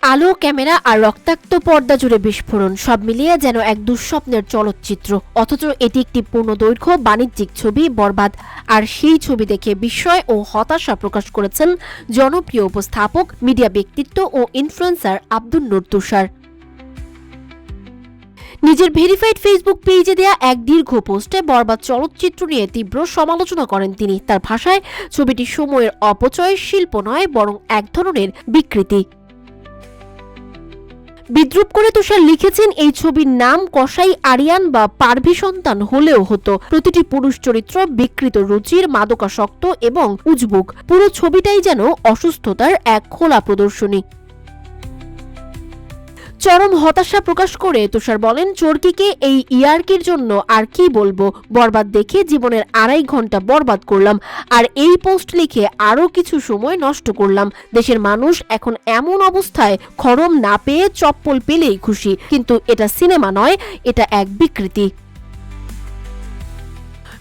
আলো, ক্যামেরা আর রক্তাক্ত পর্দা জুড়ে বিস্ফোরণ, সব মিলিয়ে যেন এক দুঃস্বপ্নের চলচ্চিত্র। অথচ এটি একটি পূর্ণদৈর্ঘ্য বাণিজ্যিক ছবি বরবাদ। আর সেই ছবি দেখে বিস্ময় ও হতাশা প্রকাশ করেছেন জনপ্রিয় উপস্থাপক, মিডিয়া ব্যক্তিত্ব ও ইনফ্লুয়েন্সার আব্দুন নূর তুষার। নিজের ভেরিফাইড ফেসবুক পেজে দেয়া এক দীর্ঘ পোস্টে বরবাদ চলচ্চিত্র নিয়ে তীব্র সমালোচনা করেন তিনি। তার ভাষায়, ছবিটি সময়ের অপচয়, শিল্প নয় বরং এক ধরনের বিকৃতি। বিদ্রূপ করে তুষার লিখেছেন, এই ছবির নাম কসাই আরিয়ান বা পারভি সন্তান হলেও হতো। প্রতিটি পুরুষ চরিত্র বিকৃত রুচির, মাদকাসক্ত এবং উজবুক। পুরো ছবিটাই যেন অসুস্থতার এক খোলা প্রদর্শনী। চরম হতাশা প্রকাশ করে তুষার বলেন, চরকিকে এই ইয়ার্কির জন্য আর কি বলবো। বরবাদ দেখে জীবনের 2.5 ঘন্টা বরবাদ করলাম, আর এই পোস্ট লিখে আরো কিছু সময় নষ্ট করলাম। দেশের মানুষ এখন এমন অবস্থায়, খড়ম না পেয়ে চপ্পল পেলেই খুশি। কিন্তু এটা সিনেমা নয়, এটা এক বিকৃতি।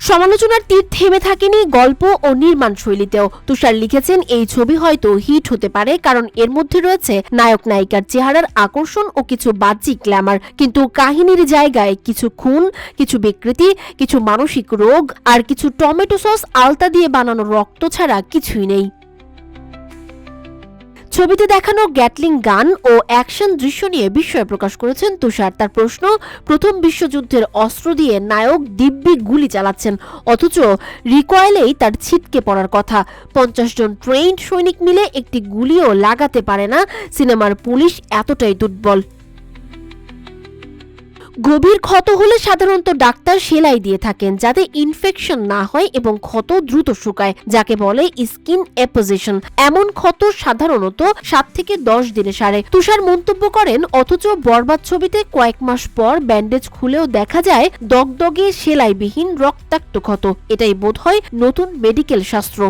সমালোচনার তীর থেমে থাকেনি গল্প ও নির্মাণ শৈলীতেও। তুষার লিখেছেন, এই ছবি হয়তো হিট হতে পারে কারণ এর মধ্যে রয়েছে নায়ক নায়িকার চেহারার আকর্ষণ ও কিছু বাহ্যিক গ্ল্যামার, কিন্তু কাহিনীর জায়গায় কিছু খুন, কিছু বিকৃতি, কিছু মানসিক রোগ আর কিছু টমেটো সস আলতা দিয়ে বানানো রক্ত ছাড়া কিছুই নেই। ছবিতে দেখানো গ্যাটলিং গান ও অ্যাকশন দৃশ্য নিয়ে বিস্ময় প্রকাশ করেছেন তুষার। তার প্রশ্ন, প্রথম বিশ্বযুদ্ধের অস্ত্র দিয়ে নায়ক দিব্যি গুলি চালাচ্ছেন, অথচ রিকয়েলেই তার ছিটকে পড়ার কথা। 50 জন ট্রেইনড সৈনিক মিলে একটি গুলিও লাগাতে পারে না। সিনেমার পুলিশ এতটাই দুর্বল। গভীর ক্ষত হলে সাধারণত ডাক্তার সেলাই দিয়ে থাকেন যাতে ইনফেকশন না হয় এবং ক্ষত দ্রুত শুকায়, যাকে বলে স্কিন অ্যাপোজিশন। এমন ক্ষত সাধারণত 7 থেকে 10 দিনে সারে। তুষার মন্তব্য করেন, অথচ বরবাদ ছবিতে কয়েক মাস পর ব্যান্ডেজ খুলেও দেখা যায় দগদগে সেলাইবিহীন রক্তাক্ত ক্ষত। এটাই বোধহয় নতুন মেডিকেল শাস্ত্র।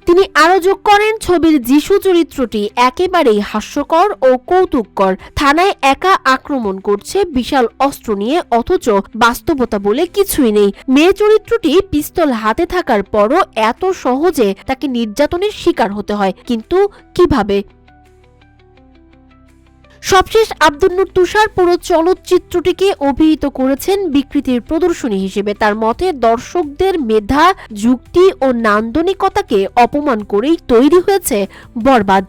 তিনি আরো যোগ করেন, ছবির যিশু চরিত্রটি একেবারেই হাস্যকর ও কৌতুককর। থানায় একা আক্রমণ করছে বিশাল অস্ত্র নিয়ে, অথচ বাস্তবতা বলে কিছুই নেই। মেয়ে চরিত্রটি পিস্তল হাতে থাকার পরও এত সহজে তাকে নির্যাতনের শিকার হতে হয়, কিন্তু কিভাবে? সবশেষ আব্দুন নূর তুষার পুরো চলচ্চিত্রটিকে অভিহিত করেছেন বিকৃতির প্রদর্শনী হিসেবে। তার মতে, দর্শকদের মেধা, যুক্তি ও নান্দনিকতাকে অপমান করেই তৈরি হয়েছে বরবাদ।